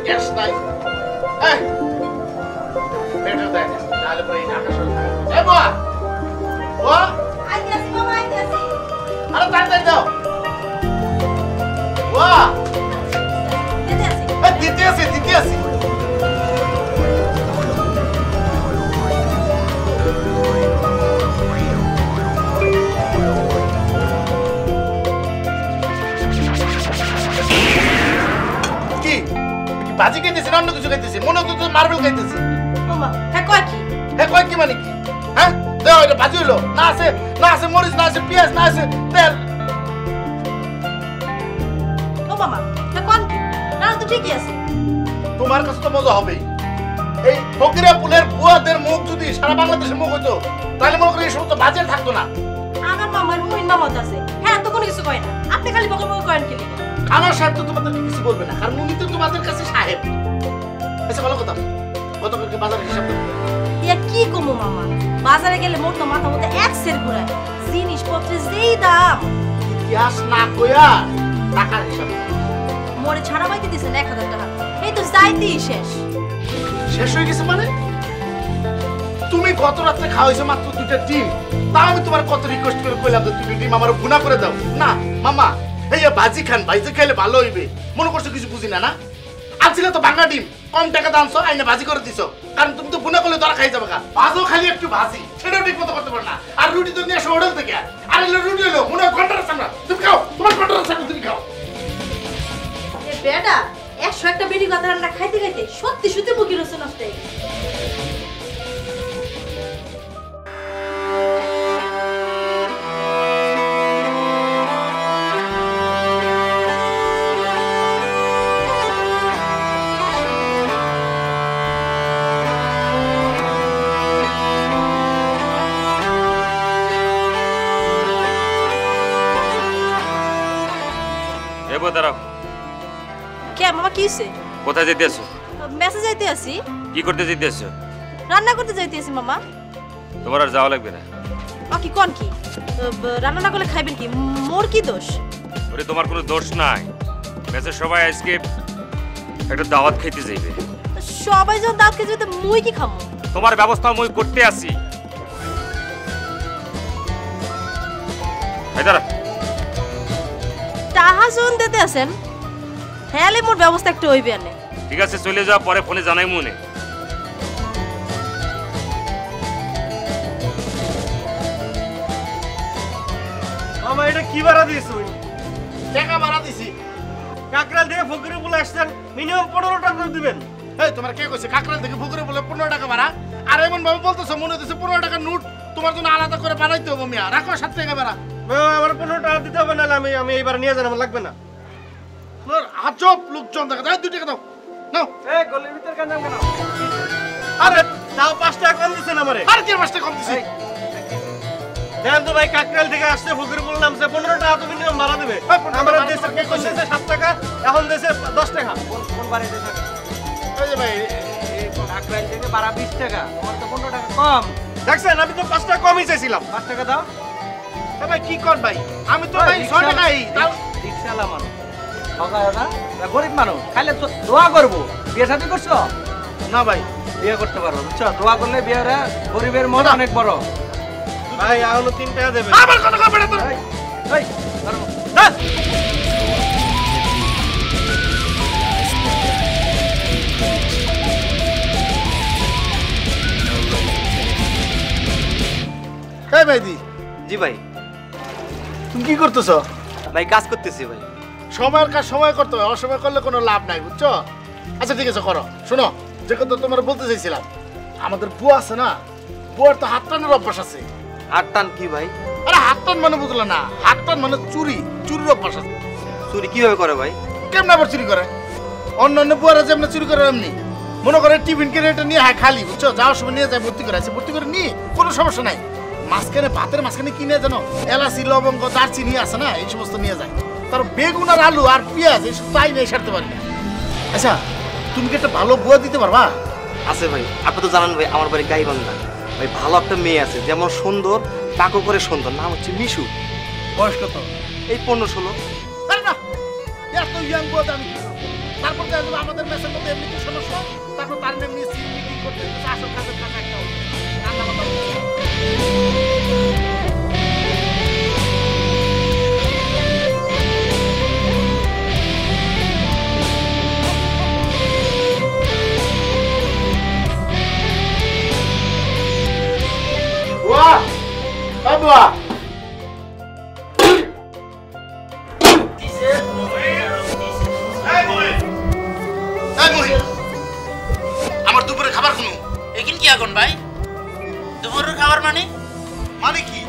Gas নাই এই better দেখ তাহলে পরে ঢাকা শহর এই বাবা বাবা আইতাছি মামা আইতাছি আরে তাড়াতাড়ি দাও বাবা দিতে আসি বাজি খাইতেছি না অন্য কিছু খাইতেছি মনে হতো মার্বেল খাইতেছি মামা হ্যাঁ কয় কি মানে কি হ্যাঁ দাও এটা বাজি হলো না আছে মরিচ না আছে পেঁয়াজ না আছে তেল ও মামা হ্যাঁ কোন কি না তো ঠিকই আছে তোমার কাছে তো মজা হবেই এই ফকিরা পুলের বুয়াদের মুখ যদি সারা বাংলাদেশের মুখ হতো তাহলে মনে করি এই সমস্ত বাজার থাকতো না আমার মামার মুমিন মামা আছে হ্যাঁ তো কোনো কিছু কয় না আপনি খালি বকর বকর করেন কি আমার সাহেব তো তোমাদের কিছু বলবে না কারণ উনি তো তোমাদের কাছে সাহেব আচ্ছা ভালো কথা গতকালকে বাজারে হিসাব দাও ইয়া কি কমু মামা বাজারে গেলে মোট মাথা মধ্যে এক সের ঘুরায় জিনিসপত্রের যেই দাম ইতিহাস না কইয়া টাকার হিসাব মোরে ছাড়া বাইতে দিছেন 1000 টাকা এই তো যাইতেই শেষ হয়ে গেছে মানে তুমি গত রাতে খাওয়াইছো মাত্র 2টা ডিম তাও আমি তোমার কত রিকোয়েস্ট করে কইলাম যে তুমি ডিম আমার গুনাহ করে দাও না মামা এই ভাজি খান ভাজি খাইলে ভালো হইবে মনে করছো কিছু বুঝি না আজকে তো ভাঙা ডিম কম টাকা দামছো আইনা ভাজি করে দিছো কারণ তুমি তো গুনাহ করলে তোরা খাই যাবে কা ভাজও খালি একটু ভাজি সেটাও ঠিক মতো করতে পারো না আর রুটি তো নিয়ে আসো হোটেল থেকে আর এলো রুটি হলো মনে ঘন্টার সামনে তুমি খাও তোমার ঘন্টার সামনে তুমি খাও এ বেটা 101টা বিড়ি কথা রান্না খাইতে খাইতে সত্যি সত্যি মুখে রসে নষ্ট হয়ে গেছে কে মামা কি হইছে কোথায় যেতে আছো মেসেজ যাইতে আছি কি করতে যেতে আছো রান্না করতে যাইতে আছি মামা তোমার আর যাওয়া লাগবে না কি কোন কি রান্না না করলে খাইবেন কি মোর কি দোষ ওরে তোমার কোনো দোষ নাই মেসেজ সবাই আজকে একটা দাওয়াত খাইতে যাইবে সবাই যখন দাওয়াত খাইতে যাবে মুই কি খামু তোমার ব্যবস্থা মই করতে আসি হায়দার টাহা জোন দিতে আছেন হেলে মোর ব্যবস্থা একটু হইবে আনে ঠিক আছে চলে যাও পরে ফোনে জানাই মনে মামা এটা কি ভাড়া দিয়েছ টাকা ভাড়া দিছি কাকরাল থেকে ফকিরে বলে আসছেন মিনিমাম 15 টাকা দিবেন এই তোমার কে কইছে কাকরাল থেকে ফকিরে বলে 15 টাকা ভাড়া আর এমন ভাবে বলতেছো মনে হচ্ছে 15 টাকা নোট তোমার জন্য আলাদা করে বানাইতে হবে মিয়া রাখো 7 টাকা ভাড়া আমার 15 টাকা দিতে হবে না আমি এইবার নিয়ে যান আমার লাগবে না আজব লোকজন দেখা যায় 2 টাকা দাও নাও এই গলির ভিতর কেন আরে তাও 5 টাকা কম দিছেন আমারে আর কি 5 টাকা কম দিছি দেন তো ভাই কাকরাল থেকে আসছে ফকির বললাম যে 15 টাকা তুমি নিয়ম ভাড়া দিবে আমার দেশে কে কইছে 7 টাকা এখন দেশে 10 টাকা কোন বাড়িতে থাকে এই যে ভাই এই কাকরাল থেকে ভাড়া 20 টাকা তোমার তো 15 টাকা কম দেখছেন আমি তো 5 টাকা কমই চাইছিলাম 5 টাকা দাও ভাই কি কর ভাই আমি তো ভাই 6 টাকাই তাও রিকশালা মানুষ ঠকায় না গরিব মানুষ খাইলে তো দোয়া করব বিয়ে শাদী করছো না ভাই বিয়ে করতে পারো বুঝছো দোয়া করলে বিয়েরা গরিবের মন অনেক বড় ভাই এখনো 3 টাকা দেবে আবার কত কম বেটা তোর এই না এই ভাইদি জি ভাই তুমি কি করতেছো ভাই কাজ করতেছি ভাই সময়ের কাজ সময় করতে হয় অসময় করলে কোনো লাভ নাই বুঝছো আচ্ছা ঠিক আছে করো শোনো যে কথা তোমার বলতে চাইছিলাম আমাদের বুয়া আছে না বুয়ার তো হাত টানের অভ্যাস আছে হাত টান কি ভাই আরে হাত টান মানে বুঝলে না হাত টান মানে চুরির অভ্যাস আছে চুরি কিভাবে করে ভাই কেমন আবার চুরি করে অন্য বুয়ারা যেমন চুরি করে এমনি মনে করে টিফিন কেটে এটা নিয়ে হ্যাঁ খালি বুঝছো যাওয়ার সময় নিয়ে যায় ভর্তি করে আছে ভর্তি করে নিয়ে কোনো সমস্যা নাই মাঝখানে ভাতের মাঝখানে কিনে জানো এলাচি লবঙ্গ দারচিনি আছে না এই সমস্ত নিয়ে যায় তার বেগুন আর আলু আর পেঁয়াজ এইসব তাই নিয়ে সারতে পারি না আচ্ছা তুমি কি একটা ভালো বুয়া দিতে পারবা আছে ভাই আপনি তো জানেন ভাই আমার বাড়ি গাইবান্ধা ভাই ভালো একটা মেয়ে আছে যেমন সুন্দর তাকে করে সুন্দর নাম হচ্ছে মিশু বয়স কত এই 15-16 আরে না এত ইয়াং বুয়া আমি তারপর দেখা যাবে আমাদের মেসের মধ্যে এমনিতে সমস্যা, তারপর তার নিয়ে মিটিং করতে আসল কাজের কাজ একটা হবে রান্না বান্না বুয়া বুয়া আমার দুপুরে খাবার কোনো এখান কি এখন ভাই দুপুরের খাবার মানে মানে কি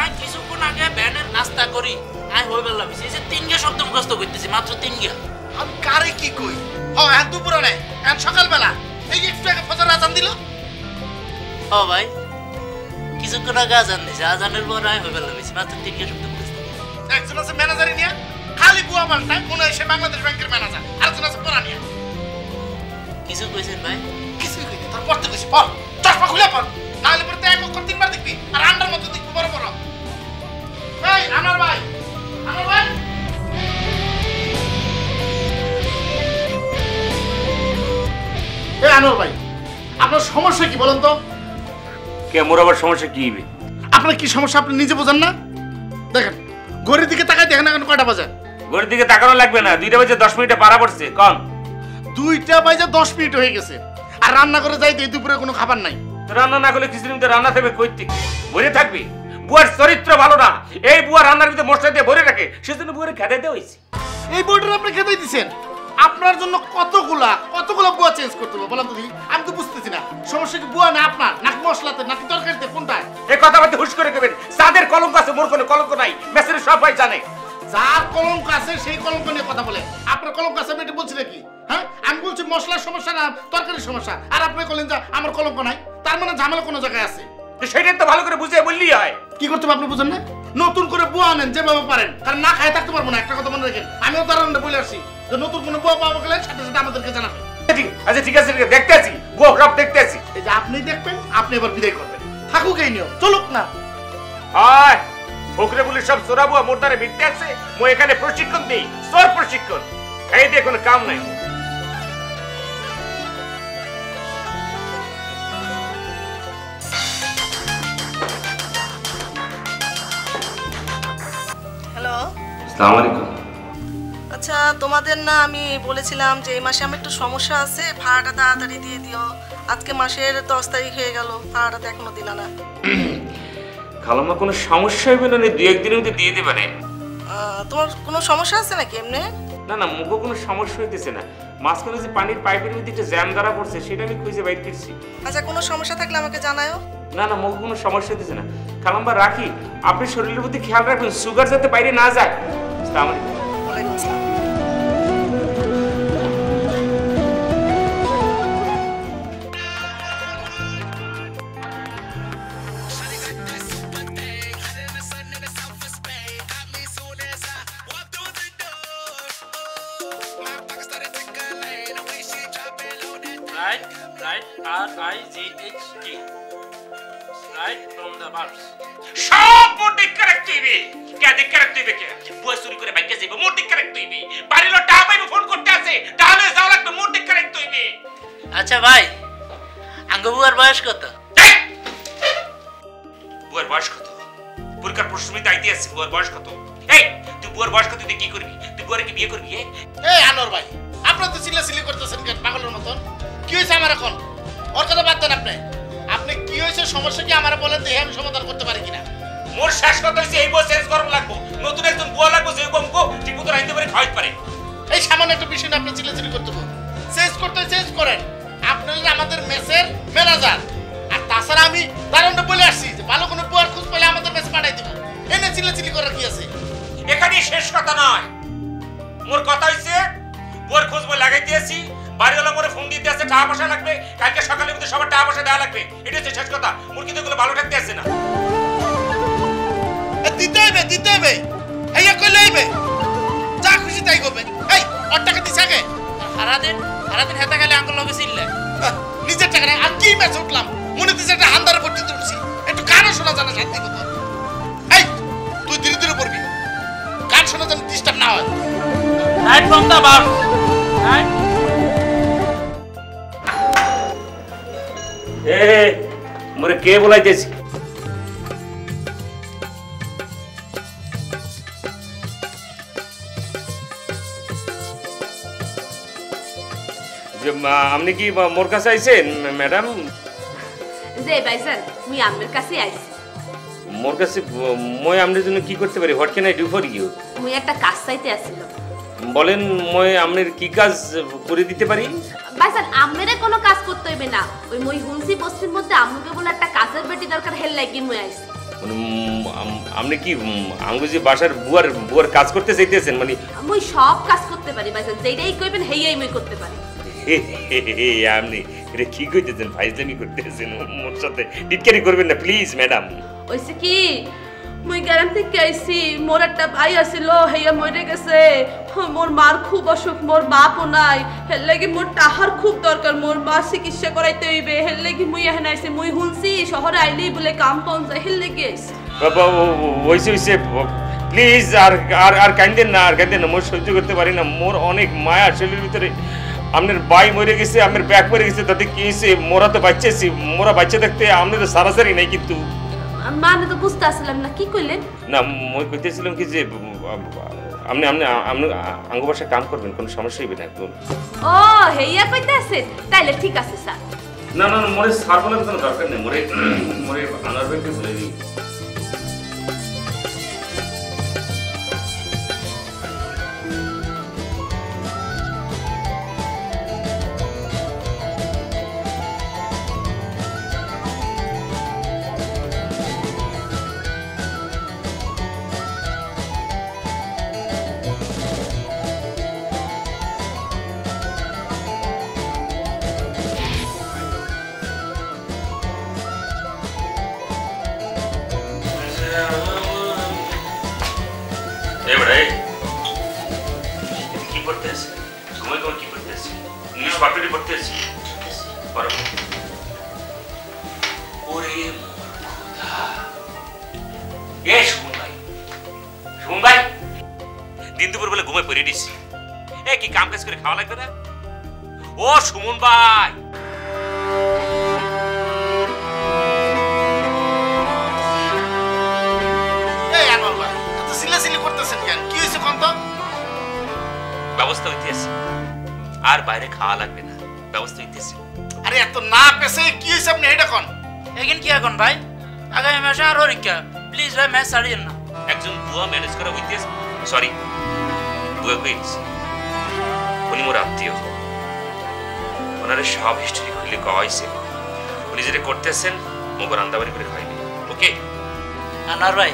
আজ কিছুক্ষণ আগে ব্যানের নাস্তা করি আয় হয়ে বেলা এই যে 3 গে শব্দ মুখস্থ করতেছি মাত্র 3 গে আমি কারে কি কই হ্যাঁ দুপুরে নাই এখন সকালবেলা এই একটু আগে ফজর আজান দিল ও ভাই কিছুক্ষণ আগে আজান দিছে আজানের পর আয় হয়ে বেলা মাত্র 3 গে শব্দ মুখস্থ একজন আছে ম্যানেজারি নিয়ে খালি বুয়া পাল্টায় মনে হয় সে বাংলাদেশ ব্যাংকের ম্যানেজার আরেকজন আছে পড়া নিয়ে কিছু কইছেন ভাই কিছুই কইনি তোর পড়তে কইছি পড় চশমা খুলে পড় নাহলে পরে তো এক অক্ষর 3 বার দেখবি আর আন্ডার মতো দেখবি বড় বড় এই আনার ভাই এই আনোয়ার ভাই আপনার সমস্যা কি বলেন তো কে মোর আবার সমস্যা কি হইবে? আপনার কি সমস্যা আপনি নিজে বোঝেন না দেখেন ঘড়ির দিকে তাকাই দেখেন এখন কয়টা বাজে ঘড়ির দিকে তাকানো লাগবে না, 2টা বাজে 10 মিনিটে পারা পড়ছে কন। 2টা বাজে 10 মিনিট হয়ে গেছে আর রান্না করে যাইতে দুপুরে কোনো খাবার নাই। তো রান্না না করলে কিছুদিন তো রান্না থাকবে কই থেকে ভরে থাকবি। বুয়ার চরিত্র ভালো না, এই বুয়া রান্নার ভিতরে মশলা দিয়ে ভরে রাখে, সেজন্য বুয়ারে খেতে দেওয়া হয়েছে। এই বইটা আপনি খেতে দিচ্ছেন, আপনার জন্য কতগুলা বুয়া চেঞ্জ করতে হবে বলেন তো দেখি? আমি তো বুঝতেছি না সমস্যা কি বুয়া না আপনার নাকি মশলাতে নাকি তরকারিতে কোনটায়? এই কথা বলতে হুশ করে কেবেন, যাদের কলঙ্ক আছে মোর কোনো কলঙ্ক নাই, মেসের সবাই জানে। যার কলঙ্ক আছে সেই কলঙ্ক নিয়ে কথা বলে। আপনার কলঙ্ক আছে আমি এটা বলছি নাকি? হ্যাঁ আমি বলছি মশলার সমস্যা না তরকারির সমস্যা, আর আপনি বলেন যে আমার কলঙ্ক নাই, তার মানে ঝামেলা কোনো জায়গায় আছে। সেটাই তো ভালো করে বুঝিয়ে বললেই হয়। কি করতে হবে আপনি বুঝেন না? নতুন করে বুয়া আনেন যেভাবে পারেন, কারণ না খাই থাকতে পারবো না। একটা কথা মনে রাখেন, আমিও দাঁড়ানো বলে আসছি যে নতুন কোনো বুয়া পাওয়া গেলে সাথে সাথে আমাদেরকে জানাবেন। আচ্ছা ঠিক আছে, দেখতে আছি বুয়া সব দেখতে আছি। এই যে আপনি দেখবেন, আপনি এবার বিদায় করবেন, থাকুক এই নিয়ম, চলুক না। হয় ফকরে বলে সব চোরা বুয়া মোর দ্বারে ভিড়তে আছে, মই এখানে প্রশিক্ষণ দিই, চোর প্রশিক্ষণ। এই দিয়ে কোনো কাম নাই। হ্যালো, আসসালামু আলাইকুম। আচ্ছা তোমাদের না আমি বলেছিলাম যে এই মাসে আমার একটু সমস্যা আছে, ভাড়াটা তাড়াতাড়ি দিয়ে দিও। আজকে মাসের 10 তারিখ হয়ে গেল, ভাড়াটা তো এখনো দিলা না। খালাম্মা কোনো সমস্যা হইবে না, 2-1 দিনের মধ্যে দিয়ে দেবে না। তোমার কোনো সমস্যা আছে নাকি এমনি? না না, মুখে কোনো সমস্যা হইতেছে না, মাঝখানে যে পানির পাইপের মধ্যে একটা জ্যাম ধরা পড়ছে সেটা আমি খুঁজে বাইর করছি। আচ্ছা কোনো সমস্যা থাকলে আমাকে জানাও। না না, মুখে কোনো সমস্যা হইতেছে না। খালাম্মা রাখি, আপনি শরীরের প্রতি খেয়াল রাখবেন, সুগার যাতে বাইরে না যায়। আসসালামু আলাইকুম। ওয়ালাইকুম আসসালাম। Right, R-I-G-H-T. Right from the verbs. সব মোটিক কারেক্ট হইবে। কে দেখ কারেক্ট হইবে কে? বই চুরি করে বাইকে যাইবে, মোটিক কারেক্ট হইবে। বাড়ির লোক টাকা পাইবে, ফোন করতে আছে, তাহলে যাওয়া লাগবে, মোটিক কারেক্ট হইবে। আচ্ছা ভাই, আঙ্গ বুয়ার বয়স কত? বুয়ার বয়স কত? পরীক্ষার প্রশ্নই দাইতে আছে, বুয়ার বয়স কত? এই তুই বুয়ার বয়স কত তুই কি করবি? তুই বুয়ারে কি বিয়ে করবি? এই আনোয়ার ভাই, আপনারা তো চিল্লাচিল্লি করতেছেন কেন পাগলের মতন? কি হয়েছে আমার এখন? ওর কথা বাদ দেন আপনি। আপনি কি হয়েছে সমস্যা কি আমারে বলেন, দেখে আমি সমাধান করতে পারি কিনা। মোর শেষ কথা হইছে এই বই চেঞ্জ করব লাগবো, নতুন একজন বুয়া লাগবো যে কমকো ঠিকমতো রাইতে পারে খাওয়াইতে পারে। এই সামান্য একটা বিষয় না আপনি চিল্লাচিল্লি করতে হবে। চেঞ্জ করতে চেঞ্জ করেন, আপনি হলেন আমাদের মেসের ম্যানেজার। আর তাছাড়া আমি দারুণটা বলে আসছি যে ভালো কোনো বুয়ার খোঁজ পেলে আমাদের মেসে পাঠাই দিব। এনে চিল্লাচিল্লি করার কি আছে? এখানেই শেষ কথা নয়, মোর কথা হইছে বুয়ার খোঁজ বই লাগাইতে আছি, বাড়িওয়ালা মোরে ফোন দিতে আছে, টাকা পয়সা লাগবে, কালকে সকালের মধ্যে সবার টাকা পয়সা দেওয়া লাগবে, এটা হচ্ছে শেষ কথা। মোর কিন্তু এগুলো ভালো থাকতে আসছে না। দিতে হবে এই কইলে হইবে, যা খুশি তাই করবে। এই ওর টাকা দিছে আগে, সারাদিন হেতা গেলে আঙ্গুল লগে চিল্লে। নিজের টাকা আর কি ম্যাচ উঠলাম, মনে হচ্ছে একটা হান্দারে পড়তে উঠছি, একটু গানও শোনা জানা শান্তি কথা। এই তুই ধীরে ধীরে পড়বি, গান শোনা যেন ডিস্টার্ব না হয়। Right from the verbs. Right. এ মোরে কে বলাইতেছি? আপনি কি মোর কাছে আইছেন ম্যাডাম? যে ভাইজান মুই আমের কাছে আইছি। মোর কাছে মই আপনার জন্য কি করতে পারি? What can I do for you? মুই একটা কাজ চাইতে আসছিল। বলেন মই আপনার কি কাজ করে দিতে পারি? ভাইজান আমেরে কোনো কাজ করতে হইবে না, ওই মই হুনসি বস্তির মধ্যে আমুকে বলে একটা কাজের বেটি দরকার, হেল লাগি মুই আইছি। আপনি কি আমাকে যে বাসার বুয়ার কাজ করতে চাইতেছেন? মানে মুই সব কাজ করতে পারি ভাইজান, যেটাই কইবেন হেইয়াই মুই করতে পারি। আপনি এটা কি কইতেছেন? ফাইজলামি করতেছেন মোর সাথে? টিটকারি করবেন না প্লিজ ম্যাডাম। ওইসে কি মুই গ্রাম থেকে আইছি, মোর একটা ভাই আছিল হেইয়া মরে গেছে, মোর মার খুব অসুখ, মোর বাপও নাই, হের লাগি মোর টাহার খুব দরকার, মোর মা চিকিৎসা করাইতে হইবে, হের লাগি মুই এখানে আইছি। মুই শুনছি শহরে আইলেই বলে কাম পাওয়া যায়, হের লাগি আইছি। বাবা ওইসে প্লিজ আর আর আর কান্দেন না, আর কান্দেন না, মোর সহ্য করতে পারি না। মোর অনেক মায়া শরীরের ভিতরে। আপনার বাই মরে গেছে, আপনার ব্যাগ মরে গেছে, তাতে কি হয়েছে? মোরা তো বাচ্চাছি, মোরা বাচ্চা দেখতে আপনি তো সারাসারি নাই। কিন্তু মানে তো বুঝতে আসলাম না, কি কইলেন? না মই কইতেছিলাম কি যে আপনি আপনি আপনি আঙ্গ ভাষা কাম করবেন, কোনো সমস্যা হইবে না। ও হেইয়া কইতে আছে, তাইলে ঠিক আছে স্যার। না না মোরে সার বলার কোনো দরকার নেই, মোরে মোরে আনার ব্যাগকে বলে দিই। কি করতে আছে? সময় তোমার কি করতে আছে? ইংলিশ পাঠটি পড়তে আছে? ওরে এ সুমন ভাই, সুমন ভাই দিন দুপুর বলে ঘুমায় পড়ে দিছি। এ কি কাম কাজ করে খাওয়া লাগবে না? ও সুমন ভাই, ব্যবস্থা হইতেছে, আর বাইরে খাওয়া লাগবে না, ব্যবস্থা হইতেছে। আরে এত না পেছে কি হইছে আপনি এটা কোন? এখন কি এখন ভাই? আগামী মাসে আর পরীক্ষা, প্লিজ ভাই ম্যাচ ছাড়িয়েন না। একজন বুয়া ম্যানেজ করা হইতেছে, সরি বুয়া কইস, উনি মোর আত্মীয়, ওনারে সব হিস্টরি খুলে কওয়া হয়েছে। উনি যেটা করতেছেন মোকে রান্দাবাড়ি করে খাইবে। ওকে আনার ভাই,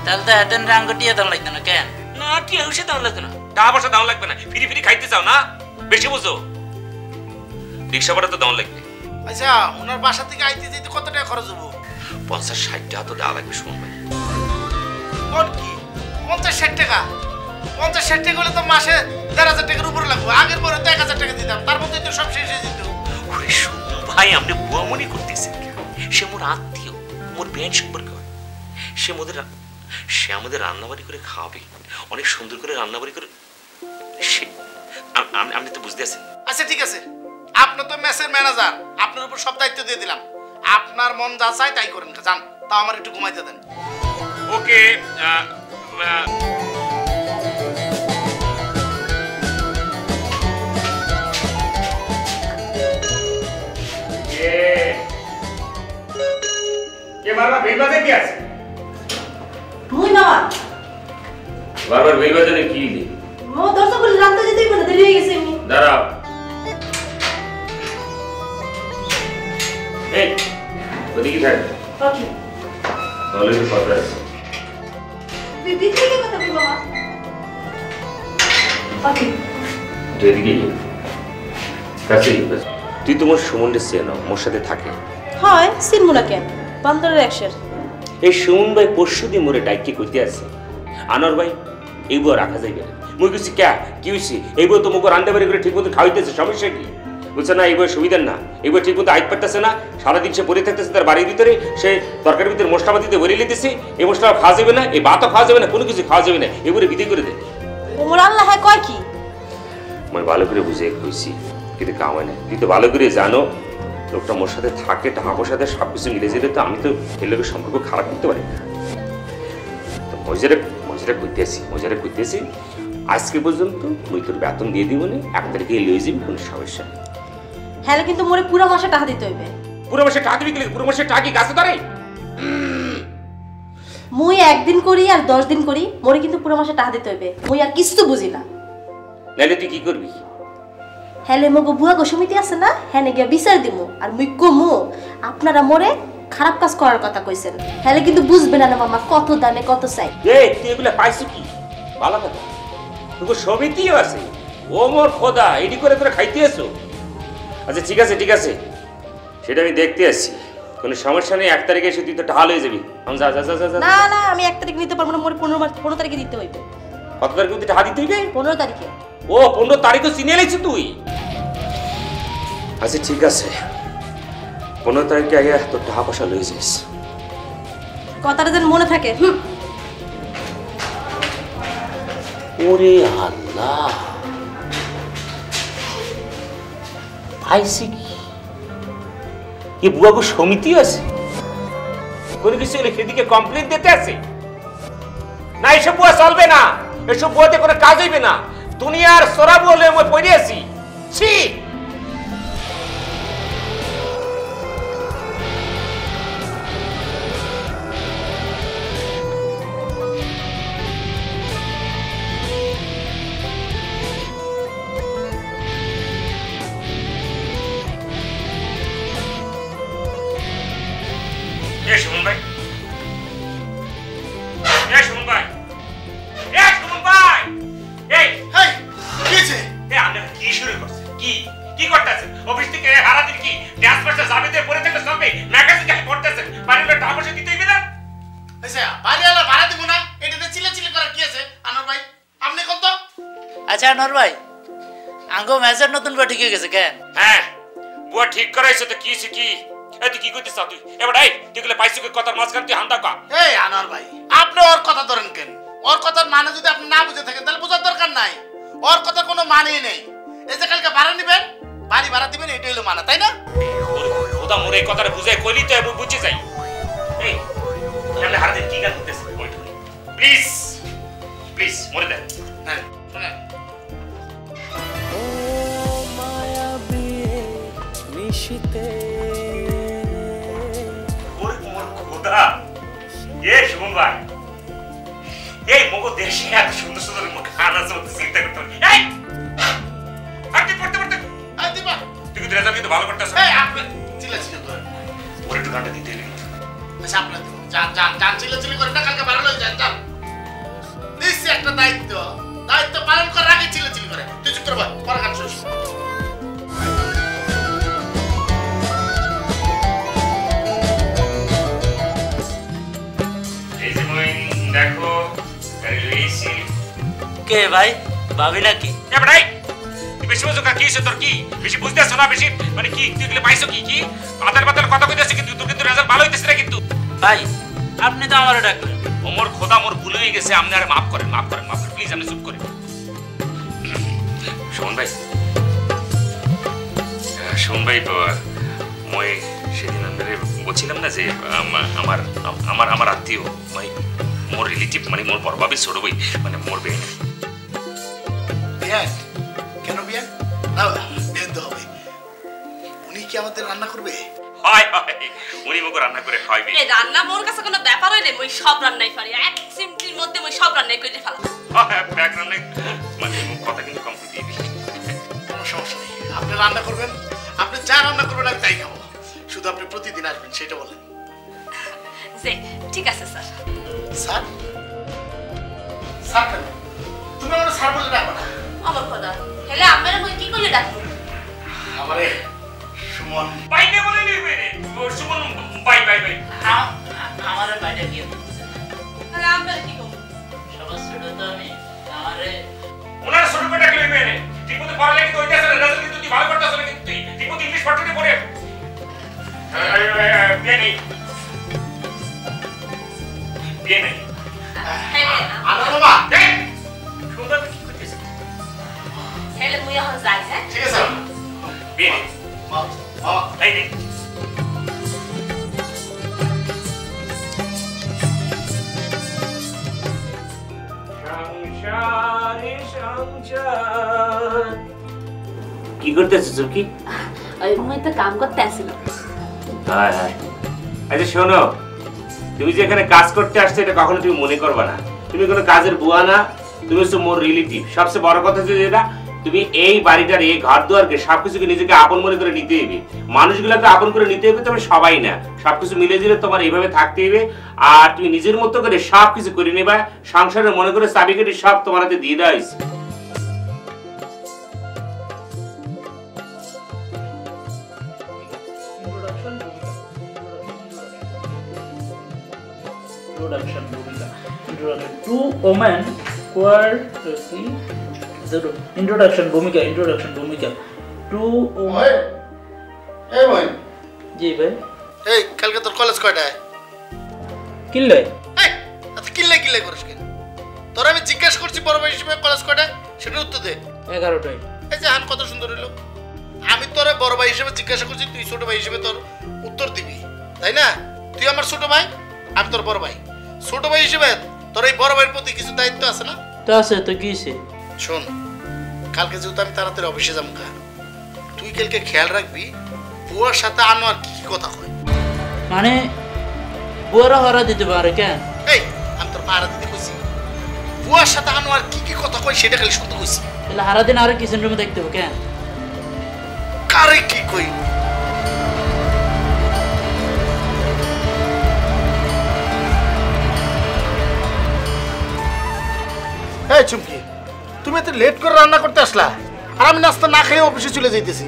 তাহলে তো এতেন রাঙ্গ টিয়া দাম লাগতো না কেন? না টিয়া হুসে দাম লাগবে না, টাকা পয়সা দাম লাগবে না, ফ্রি ফ্রি খাইতে চাও না? বেশি বুঝো, রিক্সা ভাড়া তো দাম লাগবে। আচ্ছা ওনার বাসা থেকে আইতে যেতে কত টাকা খরচ হবো? 50-60 টাকা তো দেওয়া লাগবে শুনুন ভাই। কোন কি 50-60 টাকা? 50-60 টাকা হলে তো মাসে 1,500 টাকার উপরে লাগবে। আগের পরে তো 1,000 টাকা দিতাম, তার মধ্যে তো সব শেষ হয়ে যেত। ওরে শুনুন ভাই, আপনি বুয়া মনে করতেছেন কেন? সে মোর আত্মীয়, মোর বেন সম্পর্ক হয়। সে আমাদের রান্নাবাড়ি করে খাওয়াবে, অনেক সুন্দর করে রান্নাবাড়ি করে। আপনি তো বুঝতে আছেন। আচ্ছা ঠিক আছে, আপনি তো মেসের ম্যানেজার, আপনার উপর সব দায়িত্ব দিয়ে দিলাম। আপনার মন যা চায় তাই করেন, যান। তা আমার একটু ঘুমাইতে দেন। ওকে বারবার বেল বাজে কি আছে? মুই বাবা বারবার বেল বাজানে কি? মো দরজা খুলে রাখতে যেতেই বলে দেরি হয়ে গেছে। আমি দাঁড়াও, এই ওদিকে থাক। ওকে তাহলে তো কথা আছে। দিদি থেকে কথা বল বাবা। ওকে তুই এদিকে কাছে তুই তোমার সুমনকে চেনো, মোর সাথে থাকে। হয় সিনমুনা কেন বান্দরের একশের। এই সুমন ভাই পরশু দিয়ে মোরে ডাইকে কইতে আছে, আনোয়ার ভাই এই বউ রাখা যাইবে না। মুই কইছি ক্যা কি হইছে? এই বউ তো মুখ রান্না বাড়ি করে ঠিক মতো খাওয়াইতেছে, সমস্যা কি? বুঝছে না এই বউ সুবিধার না, এই বউ ঠিক মতো আইত পারতেছে না, সারাদিন সে পড়ে থাকতেছে তার বাড়ির ভিতরে, সে তরকারির ভিতরে মশলাপাতিতে ভরে লিতেছে। এই মশলা খাওয়া যাবে না, এই ভাতও খাওয়া যাবে না, কোনো কিছু খাওয়া যাবে না, এগুলো বিধি করে দে। ওমর আল্লাহ হ্যাঁ কয় কি? মই ভালো করে বুঝে কইছি, কিন্তু কামায় না। তুই তো ভালো করে জানো লোকটা মোর সাথে থাকে, টাকা পয়সা দিয়ে সব কিছু মিলে যেলে তো আমি তো এই লোকের সম্পর্ক খারাপ করতে পারি না। তো মজুরে কইতেছি আজকে পর্যন্ত তুই তোর বেতন দিয়ে দিব না, 1 তারিখে লই যাবি, কোনো সমস্যা নেই। হ্যাঁ কিন্তু মোরে পুরো মাসে টাকা দিতে হইবে। পুরো মাসে টাকা দিবি কি? পুরো মাসে টাকা কি গাছে ধরে? মুই 1 দিন করি আর 10 দিন করি, মোরে কিন্তু পুরো মাসে টাকা দিতে হইবে। মুই আর কিছু বুঝি না। নাইলে তুই কি করবি? হেলে মগো বুয়া গো সমিতি আছে না, হ্যাঁ গিয়া বিচার দিমু আর মুই কমু আপনারা মোরে খারাপ কাজ করার কথা কইছেন। হেলে কিন্তু বুঝবে না মামা কত দানে কত চাই। এই তুই এগুলা পাইছো কি? ভালো কথা, তোকে সমিতিও আছে। ও মোর খোদা, এডি করে তোরা খাইতে আসো? আচ্ছা ঠিক আছে, সেটা আমি দেখতে আসছি, কোনো সমস্যা নেই। 1 তারিখে এসে তুই তো ঢাল হয়ে যাবি। যা। না আমি 1 তারিখ নিতে পারবো না, মোরে 15 তারিখে দিতে হইবে। কত তারিখে তুই টাকা দিতে হইবে? 15 তারিখে। ও 15 তারিখও চিনে লাইছিস তুই? আচ্ছা ঠিক আছে, 15 তারিখে আগে তোর টাকা পয়সা লই যাস। কথাটা যেন মনে থাকে। ওরে আল্লাহ, আইসি কি এ বুয়াগো সমিতি আছে? কোনো কিছু হলে সেদিকে কমপ্লেন দিতে আছে না? এসব বুয়া চলবে না, এসব বুয়াতে কোনো কাজ হইবে না। দুনিয়ার সরা বলে আমি পড়ে আছি। ছি, শুনুন ভাই, শুনুন ভাই, শুনুন ভাই, এই আপনি কি শুরু করছেন? কি করতেছেন? অফিস থেকে সারাদিন কি ড্যান্স মাস্টার জাবেদে পরে থেকে চলবে? ম্যাগাজিন খালি পড়তেছেন, বাড়ির লোক টাকা পয়সা দিতে হইবে না? বাড়িওয়ালা ভাড়া দিব না, এটাতে চিল্লাচিল্লি করার কি আছে? আনোয়ার ভাই আপনি কোন তো? আচ্ছা আনোয়ার ভাই, আঙ্গো ম্যাচের নতুন বুয়া ঠিক হয়ে গেছে কেন? হ্যাঁ, বুয়া ঠিক করাইছে তো। কি তুই কি করতেছ? তুই এবার তুই গুলো পাইছো কথার মাঝখান তুই হান্দা কা? এই আনোয়ার ভাই, আপনি ওর কথা ধরেন কেন? ওর কথার মানে যদি আপনি না বুঝে থাকেন তাহলে বোঝার দরকার নাই। ওর কথার কোনো মানেই নেই। এই যে কালকে ভাড়া নিবেন, বাড়ি ভাড়া দিবেন, এটাই হলো মানা, তাই না? ওটা মোর এই কথাটা বুঝাই কইলি তো আমি বুঝে যাই। এই আপনি হারাদিন কি গান করতেছেন? প্লিজ মরে দেন। হ্যাঁ শুনেন, শুনুন ভাই, এই মগো দেশে এত সুন্দর সুন্দর গান আছে, চিন্তা করতে হবে। তুই কিন্তু রেজাল্ট কিন্তু ভালো করতেছ। আপনি চিল্লাচিল্লি করেন, ওর একটু গানটা দিতে হইবে। আচ্ছা আপনার যান চিল্লাচিল্লি করেন না, কালকে ভাড়া লয়ে যান। দিচ্ছি একটা দায়িত্ব পালন করার আগে চিল্লাচিল্লি করে। তুই চুপ করে পরে গান শুনিস। দেখো কে ভাই, ভাবি নাকি? বেশি বুঝো কি হয়েছে তোর? কি বেশি বুঝতেছো না? বেশি মানে কি তুই গেলে পাইছো কি আদার বাদার কথা কইতেছে, কিন্তু তোর কিন্তু রেজাল্ট ভালো হইতেছে না। কিন্তু ভাই আপনি তো আমারও ডাকলেন। ওমর খোদা, মোর ভুল হয়ে গেছে। আপনি আর মাফ করেন প্লিজ, আপনি চুপ করেন। শোন ভাই, মই সেদিন আমরা বলছিলাম না যে আমার আত্মীয় মানে মোর রিলেটিভ, মানে মোর বড় বাবির ছোট ভাই, মানে মোর বেন। কেন বিয়ান? না বিয়ান তো হবে। উনি কি আমাদের রান্না করবে? হয় উনি মুখ রান্না করে খাওয়াইবে। এই রান্না মোর কাছে কোনো ব্যাপার হইলে মই সব রান্নাই পারি, এক সিমটির মধ্যে মই সব রান্নাই করে ফেলাম। ব্যাগ রান্না মানে মুখ কথা কিন্তু কম করে দিবি। কোনো সমস্যা নেই, আপনি রান্না করবেন, আপনি যা রান্না করবেন আমি তাই খাবো। শুধু আপনি প্রতিদিন আসবেন, সেটা বলেন। ঠিক আছে স্যার। স্যার কেন? তুমি আমার স্যার বলে ডাকো না। আমার কথা হেলে আপনারা মই কি করে ডাকবো? আমারে সুমন বাইকে বলে নিবে রে। সুমন বাই আমারে বাইরে গিয়ে আরে আপনারা কি করব? সবার ছোট তো আমি, আমারে ওনার ছোট করে ডাকলে নিবে রে। ঠিকমতো পড়ালেখা তো হইতাছে না, রেজাল্ট কিন্তু তুই ভালো করতেছ না। কিন্তু তুই ঠিকমতো ইংলিশ পড়তে পড়ে বিয়ে নেই। আনো বাবা। সুন্দর কি করতেছিস? হেলে মুই এখন যাই। হ্যাঁ ঠিক আছে বিয়ে নেই। মা এই করতেছিস চুমকি? মুই তো কাম করতে আসিল। হ্যাঁ হ্যাঁ, আচ্ছা শোনো, তুমি যে এখানে কাজ করতে আসছো এটা কখনো তুমি মনে করবে না। তুমি কোনো কাজের বুয়া না, তুমি হচ্ছে মোর রিলেটিভ। সবচেয়ে বড় কথা হচ্ছে যেটা, তুমি এই বাড়িটার এই ঘর দুয়ারকে সবকিছুকে নিজেকে আপন মনে করে নিতে হবে। মানুষগুলোকে আপন করে নিতে হবে, তবে সবাই না, সবকিছু মিলে জিলে তোমার এইভাবে থাকতে হবে। আর তুমি নিজের মতো করে সবকিছু করে নেবা। সংসারের মনে করে চাবি কেটে সব তোমার হাতে দিয়ে দেওয়া হয়েছে। Introduction, Bhumika. Introduction. Two women who are introduction, Bhumika. Two women. এই ভাই, জি ভাই। এই কালকে তোর কলেজ কয়টায়? কিনলে? এই আচ্ছা কিল্লাই করিস কেন? তোর আমি জিজ্ঞেস করছি বড় ভাই হিসেবে কলেজ কয়টায়, সেটা উত্তর দে। 11টায়। এই যে আন কত সুন্দর হইলো। আমি তোর বড় ভাই হিসেবে জিজ্ঞাসা করছি, তুই ছোট ভাই হিসেবে তোর উত্তর দিবি, তাই না? তুই আমার ছোট ভাই, আমি তোর বড় ভাই। ছোট ভাই হিসেবে তোর এই বড় ভাইয়ের প্রতি কিছু দায়িত্ব আছে না? তো আছে তো কিছে? শোন, কালকে যেহেতু আমি তাড়াতাড়ি অফিসে যাবো, তুই কালকে খেয়াল রাখবি বুয়ার সাথে আনোয়ার কি কি কথা কয়। মানে বুয়ারা হরা দিতে পারে কেন? এই আমি তোর পাহারা দিতে কইছি, বুয়ার সাথে আনোয়ার কি কি কথা কয় সেটা খালি শুনতে কইছি। তাহলে হারা দিন আরো কিচেন রুমে দেখতে হবে কেন? কারে কি কই? এই চুমকি, তুমি এত লেট করে রান্না করতে আসলা, আর আমি নাস্তা না খেয়ে অফিসে চলে যাইতেছি।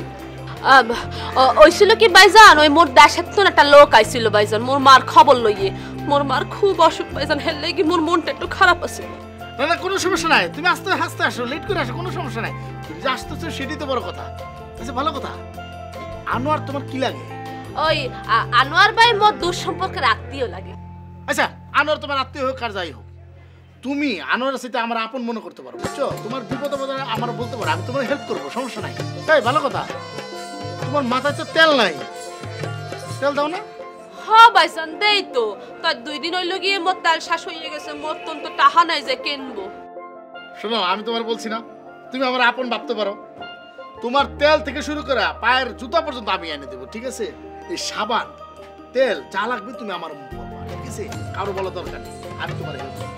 ওইছিল কি ভাইজান, ওই মোর দেশের তো একটা লোক আইছিল ভাইজান, মোর মার খবর লইয়ে। মোর মার খুব অসুখ ভাইজান, হেল লাগি মোর মনটা একটু খারাপ আছে। না না, কোনো সমস্যা নাই, তুমি আস্তে আস্তে আসো, লেট করে আসো, কোনো সমস্যা নাই। তুমি যে আসতেছো সেটাই তো বড় কথা। আচ্ছা ভালো কথা, আনোয়ার তোমার কি লাগে? ওই আনোয়ার ভাই মোর দূর সম্পর্কের আত্মীয় লাগে। আচ্ছা আনোয়ার তোমার আত্মীয় হোক আর যাই হোক, তুমি আনোয়ারের সাথে আমার আপন মনে করতে পারো, বুঝছো? তোমার বিপদ আপদে আমার বলতে পারো, আমি তোমার হেল্প করবো, সমস্যা নাই। তাই ভালো কথা, তোমার মাথায় তো তেল নাই, তেল দাও না? হ্যাঁ ভাইজান দেই তো, তার 2 দিন হইল গিয়ে মোর তেল শেষ হয়ে গেছে, মোর তো টাকা নাই যে কিনবো। শোনো, আমি তোমার বলছি না, তুমি আমার আপন ভাবতে পারো। তোমার তেল থেকে শুরু করে পায়ের জুতা পর্যন্ত আমি এনে দেবো, ঠিক আছে? এই সাবান তেল যা লাগবে তুমি আমার বলবা, ঠিক আছে? কারো বলা দরকার নেই, আমি তোমার হেল্প করবো।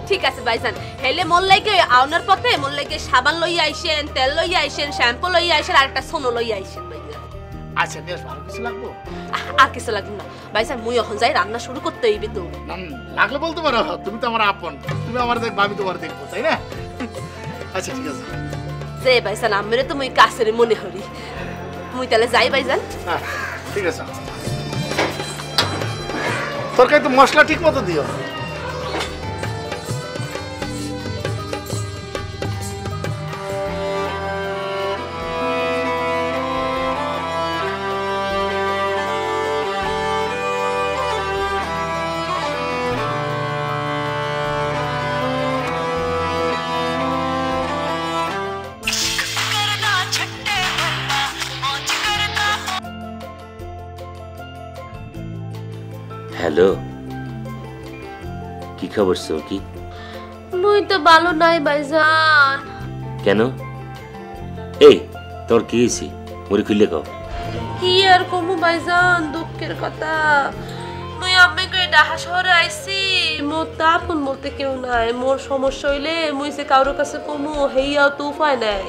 ঠিক আছে ভাইজান, হেলে মোর লাগে আউনার পথে মোর লাগে সাবান লইয়া আইছেন, তেল লইয়া আইছেন, শ্যাম্পু লইয়া আইছেন, আর একটা সোনো লইয়া আইছেন ভাইজান। আচ্ছা বেশ, ভালো কিছু লাগবো? আর কিছু লাগবে না ভাইজান, মুই এখন যাই, রান্না শুরু করতে হইবে তো। না লাগলে বলতে পারো, তুমি তো আমার আপন, তুমি আমার দেখবা, আমি তোমার দেখবো, তাই না? আচ্ছা ঠিক আছে। যে ভাইজান আমরে তো মুই কাছের মনে হরি, মুই তাহলে যাই ভাইজান। হ্যাঁ ঠিক আছে, তরকারি তো মশলা ঠিক মতো দিও। হ্যালো, কি খবর চৌকি? মুই তো ভালো নাই ভাইজান। কেন? এই তোর কি হয়েছে? মুড়ি খুললে কও। কি আর কমু ভাইজান, দুঃখের কথা। মুই আম্মাকে ঢাকা শহরে আইছি, মোর তা আপন বলতে কেউ নাই। মোর সমস্যা হইলে মুই যে কারোর কাছে কমু, হেইয়াও তো উপায় নাই।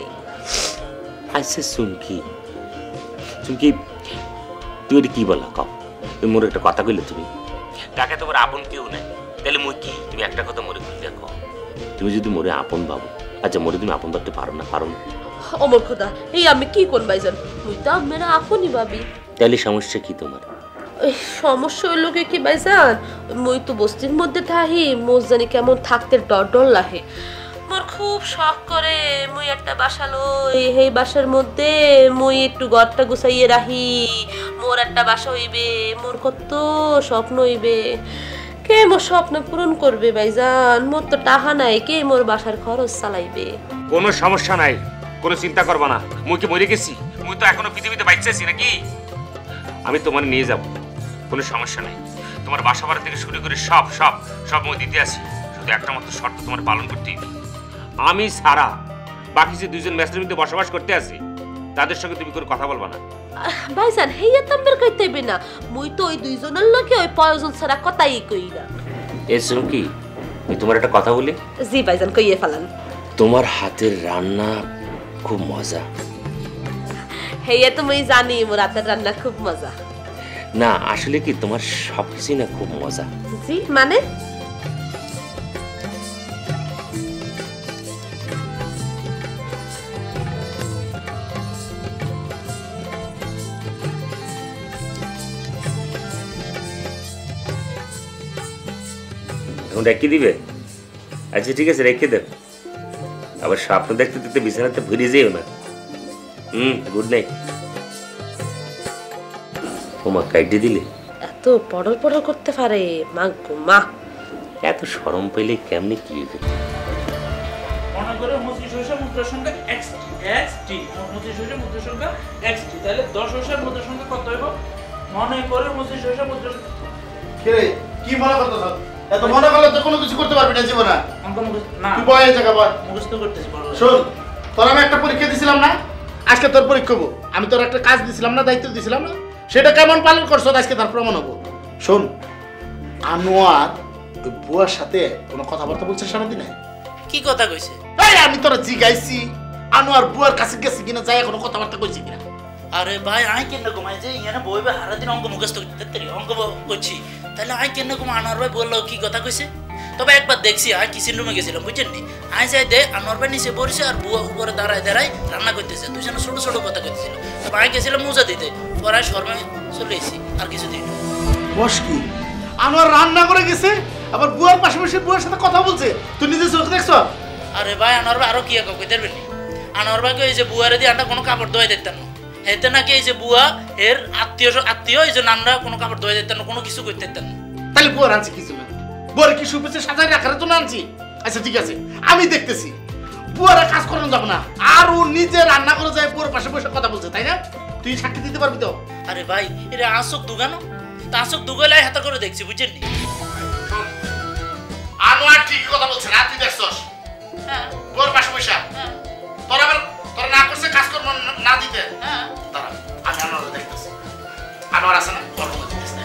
আচ্ছা চুমকি, চুমকি তুই এটা কি বলা কও? তুমি মোর একটা কথা কইলে, তুমি তাকে তোমার আপন কেউ নাই, তাহলে মুই কি? তুমি একটা কথা মোরে খুললে কও। তুমি যদি মোরে আপন ভাবো, আচ্ছা মোরে তুমি আপন ভাবতে পারো না? পারো না? অমর খোদা, এই আমি কি করব ভাইজান? মুই তো আম্মেরা আপনই ভাবি। তাহলে সমস্যা কি তোমার? এই সমস্যা হইল কি ভাইজান, মুই তো বস্তির মধ্যে থাকি, মোর জানি কেমন থাকতে ডর ডর লাগে। মোর খুব শখ করে মুই একটা বাসা লই, এই বাসার মধ্যে মুই একটু ঘরটা গুছাইয়ে রাখি, মোর একটা বাসা হইবে, মোর কত স্বপ্ন হইবে। কে মোর স্বপ্ন পূরণ করবে ভাইজান? মোর তো টাকা নাই, কে মোর বাসার খরচ চালাইবে? কোনো সমস্যা নাই, কোনো চিন্তা করবা না। মুই কি মরে গেছি? মুই তো এখনো পৃথিবীতে বাইচেছি নাকি? আমি তোমার নিয়ে যাব, কোনো সমস্যা নাই। তোমার বাসা ভাড়া থেকে শুরু করে সব সব সব মুই দিতে আসি, শুধু একটা মাত্র শর্ত তোমার পালন করতেই হবে। আমি সারা বাকি যে 2জন ম্যাচের মধ্যে বসবাস করতে আছি, তাদের সঙ্গে তুমি কোনো কথা বলবা না। ভাইজান হেইয়া তো আমার কইতেবে না, মুই তো ওই দুইজনের লগে ওই প্রয়োজন ছাড়া কথাই কই না। এ সুমকি, তোমার একটা কথা বলি। জি ভাইজান, কইয়ে ফেলান। তোমার হাতের রান্না খুব মজা। হেইয়া তো মুই জানি মোর হাতের রান্না খুব মজা। না আসলে কি তোমার সবকিছুই না খুব মজা। জি মানে? এখন রেখে দিবে? আচ্ছা ঠিক আছে, রেখে দেব। আবার স্বপ্ন দেখতে দেখতে বিছানাতে ভুলে যেও না। Good night. ওমা কাইটে দিলে? এত পড়ল পড়ল করতে পারে মা গো মা। এত শরম পেলে কেমনে কি হবে? মনে করে মুচি সরিষা মুদ্রার সংখ্যা XT, মুচি সরিষা মুদ্রার সংখ্যা XT, তাহলে 10 সরিষার মুদ্রার সংখ্যা কত হইব? মনে করে মুচি সরিষা মুদ্রার কে রে কি মনে করতেছ? এত মনে করলে তো কোনো কিছু করতে পারবি না জীবনে। অঙ্ক মুখস্থ না, তুই বয় এই জায়গা বয়। মুখস্থ করতেছি বড়। শোন, তোর আমি একটা পরীক্ষা দিছিলাম না, আজকে তোর পরীক্ষা হবো। আমি তোর একটা কাজ দিছিলাম না, দায়িত্ব দিছিলাম না, সেটা কেমন পালন করছো আজকে তার প্রমাণ হবো। শোন, আনোয়ার ওই বুয়ার সাথে কোনো কথাবার্তা বলছে সারাদিনে? কি কথা কইছে? এই আমি তোরা জিগাইছি আনোয়ার বুয়ার কাছে গেছে কিনা, যাই কোনো কথাবার্তা কইছে কিনা? আরে ভাই আই কেন ঘুমাই যে ইয়ানে বইবে হারা দিন অঙ্ক মুখস্থ করতে অঙ্ক করছি, তাহলে আই কেন ঘুমা? আনোয়ার ভাই বললো কি কথা কইছে? তবে একবার দেখছি আই কিচেন রুমে গেছিলাম বুঝছেন নি, আই যাই দে আনোয়ার ভাই নিচে বসে আর বুয়া উপরে দাঁড়ায় দাঁড়ায় রান্না করতেছে, দুজনে ছোট ছোট কথা কইতেছিল। তবে আই গেছিলাম মোজা দিতে, পরে শর্মে চলে এসেছি আর কিছু দিন। বস কি আনোয়ার রান্না করে গেছে, আবার বুয়ার পাশে বসে বুয়ার সাথে কথা বলছে, তুই নিজে চোখ দেখছ? আরে ভাই আনোয়ার ভাই আরো কি কইতে পারবেন? আনোয়ার ভাইকে এই যে বুয়ারে দিয়ে আমরা কোনো কাপড় ধোয়াই দিতেন না, এতে নাকি এই যে বুয়া এর আত্মীয় এই যে নানরা কোনো কাপড় ধোয়াই দিতেন না, কোনো কিছু করতে দিতেন না। তাহলে বুয়ার আনছি কিছু না, বুয়ার কি সুপেছে সাজাই রাখার জন্য আনছি? আচ্ছা ঠিক আছে, আমি দেখতেছি বুয়ারা কাজ করানো যাবে না, আর ও নিজে রান্না করে যায় বুয়ার পাশে বসে কথা বলছে, তাই না? তুই সাক্ষী দিতে পারবি তো? আরে ভাই এটা আসক দুগানো, তা আসক দুগাইলাই হাতা করে দেখছি বুঝছেন নি। আনোয়ার ঠিক কথা বলছে না, তুই দেখছস? হ্যাঁ বুয়ার পাশে বসে হ্যাঁ তোর আবার তোর না করছে কাজ কর্ম না দিতে। হ্যাঁ দাঁড়া, আমি আনোয়ার দেখতেছি। আনোয়ার আছে না? তোর মধ্যে দেখতেছি।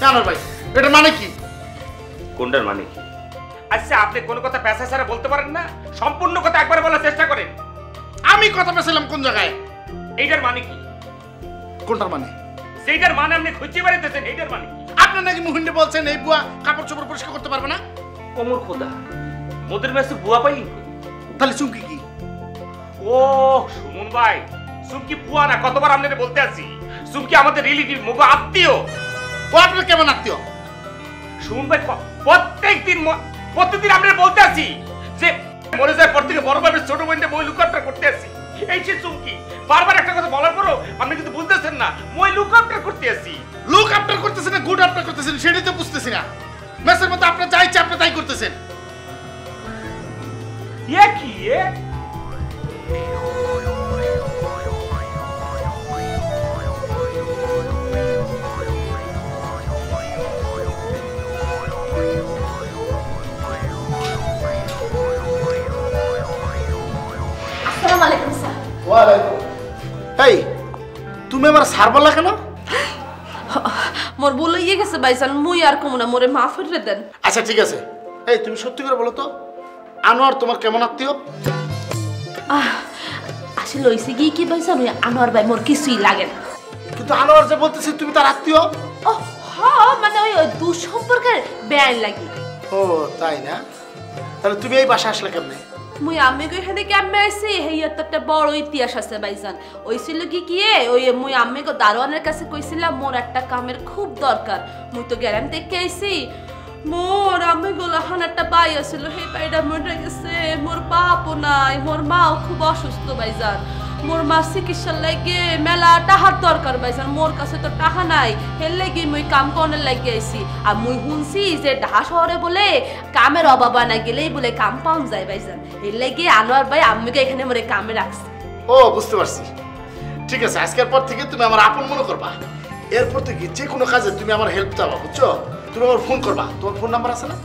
আনোয়ার ভাই, এটা মানে কি? কোনটার মানে কি? আচ্ছা আপনি কোন কথা পেশা ছাড়া বলতে পারেন না, সম্পূর্ণ কথা একবার বলার চেষ্টা করেন। আমি কথা পেছিলাম কোন জায়গায়? এইটার মানে কি? কোনটার মানে? সেইটার মানে আপনি খুঁজতে পারিতেছেন, এইটার মানে কি? আপনি নাকি মুহিন্দে বলছেন এই বুয়া কাপড় চোপড় পরিষ্কার করতে পারবে না? ওমর খোদা, মোদের মেসে বুয়া পাইলি? তাহলে চুমকি কি? ও সুমন ভাই, সুমকি বুয়া না, কতবার আপনাদের বলতে আছি, সুমকি আমাদের রিলেটিভ, মুগো আত্মীয়। ও আপনার কেমন আত্মীয়? সুমন ভাই প্রত্যেকদিন আমরা বলতে আছি যে মরে যায় পর থেকে বড় ভাইয়ের ছোট বোনদের মই লুকআপটা করতে আছি। এই সে চুমকি বারবার একটা কথা বলার পরও আপনি কিন্তু বুঝতেছেন না, মই লুকআপটা করতে আছি। লুক আফটার করতেছেন না গুড আফটার করতেছেন সেটাই তো বুঝতেছি না। মেসের মধ্যে আপনার যা ইচ্ছা আপনি তাই করতেছেন। এ কি এ? আসসালামু আলাইকুম স্যার। ওয়ালাইকুম। এই তুমি আমার স্যার বললা কেন? মোর বলে ইয়ে গেছে ভাইজান, মুই আর কমু না, মোরে মাফ করে দেন। আচ্ছা ঠিক আছে, এই তুমি সত্যি করে বলো তো আনোয়ার তোমার কেমন আত্মীয়? আসলে হইছে কি ভাইজান, ওই আনোয়ার ভাই মোর কিছুই লাগে না। কিন্তু আনোয়ার যে বলতেছি তুমি তার আত্মীয়। ও মানে ওই দুঃসম্পর্কের বেআইন লাগি। ও তাই না? তাহলে তুমি এই বাসা আসলে কেমনে? মুই আমি এখানে কেমনে আইছি, হেইয়া তো একটা বড় ইতিহাস আছে ভাইজান। ওইছিল কি ওই মুই আমি দারোয়ানের কাছে কইছিলাম মোর একটা কামের খুব দরকার, মুই তো গ্যারাম দেখে আইছি। মোর আমি গোলাহান একটা বাই আছিল, সেই বাইটা মরে গেছে, মোর বাপও নাই, মোর মাও খুব অসুস্থ ভাইজান। মোর মা চিকিৎসার লাগে মেলা টাহার দরকার ভাইজান, মোর কাছে তো টাকা নাই, এর লাগি মুই কাম করার লাগি আইছি। আর মুই শুনছি যে ঢাকা শহরে বলে কামের অভাব না গেলেই বলে কাম পাওয়া যায় ভাইজান, এর লাগি আনোয়ার ভাই আম্মুকে এখানে মোরে কামে রাখছে। ও বুঝতে পারছি, ঠিক আছে, আজকের পর থেকে তুমি আমার আপন মনে করবা। এরপর থেকে যে কোনো কাজে তুমি আমার হেল্প চাবা, বুঝছো? তুমি আমার ফোন করবা, তোমার ফোন নাম্বার আছে না?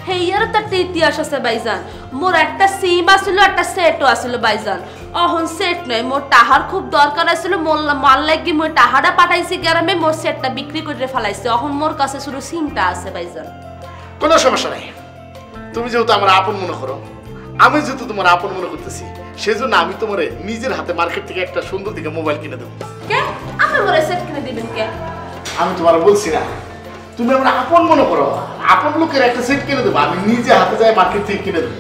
হেয়ার তো একটা ইতিহাস আছে ভাইজান, মোর একটা সিম আসছিল, একটা সেটও আসছিল ভাইজান। অহন সেট নয়, মোর টাহার খুব দরকার আছিল, মাল লাগি মই টাহাটা পাঠাইছি গ্রামে, মোর সেটটা বিক্রি করে ফেলাইছি। অহন মোর কাছে শুধু সিমটা আছে ভাইজান। কোনো সমস্যা নাই, তুমি যেহেতু আমার আপন মনে করো, আমি যেহেতু তোমার আপন মনে করতেছি, সেজন্য আমি তোমার নিজের হাতে মার্কেট থেকে একটা সুন্দর দিকে মোবাইল কিনে দেবো। কে আপনি মোরে সেট কিনে দিবেন কে? আমি তোমার বলছি না, তুমি আমার আপন মনে করো, আপন লোকের একটা সেট কিনে দেবো, আমি নিজে হাতে যাই মার্কেট থেকে কিনে দেবো।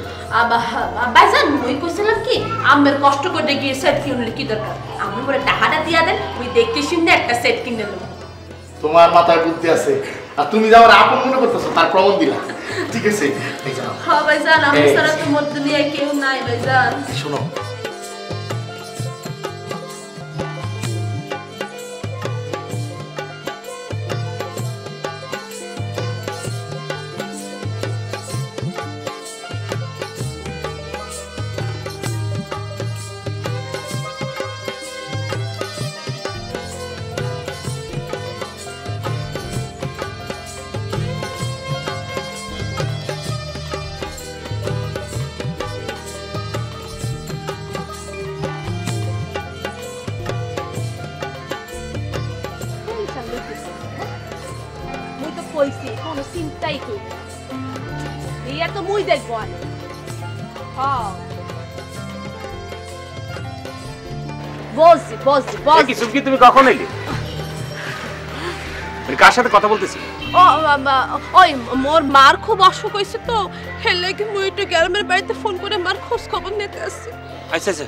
ভাইজান মুই কইছিলাম কি আমের কষ্ট করে গিয়ে সেট কিনলে কি দরকার, আমি মোরে টাকাটা দিয়া দেন, মুই দেখতে শুনতে একটা সেট কিনে দেবো। তোমার মাথায় বুদ্ধি আছে, আর তুমি যে আমার আপন মনে করতেছো তার প্রমাণ দিলা। ঠিক আছে, হ্যাঁ ভাইজান, আমি সারা তো মোর দুনিয়ায় কেউ নাই ভাইজান। শোনো, মুই তো কইছি কোনো চিন্তাই করি না, এই তো মুই দেখবো আনে। হ্যাঁ বলছি বলছি বলছি। কি সুমকি তুমি কখন এলি? কার সাথে কথা বলতেছি? ও ওই মোর মার খুব অসুখ হয়েছে তো, হেলে কি মুই একটু গ্রামের বাড়িতে ফোন করে মার খোঁজ খবর নিতে আসছি। আচ্ছা আচ্ছা,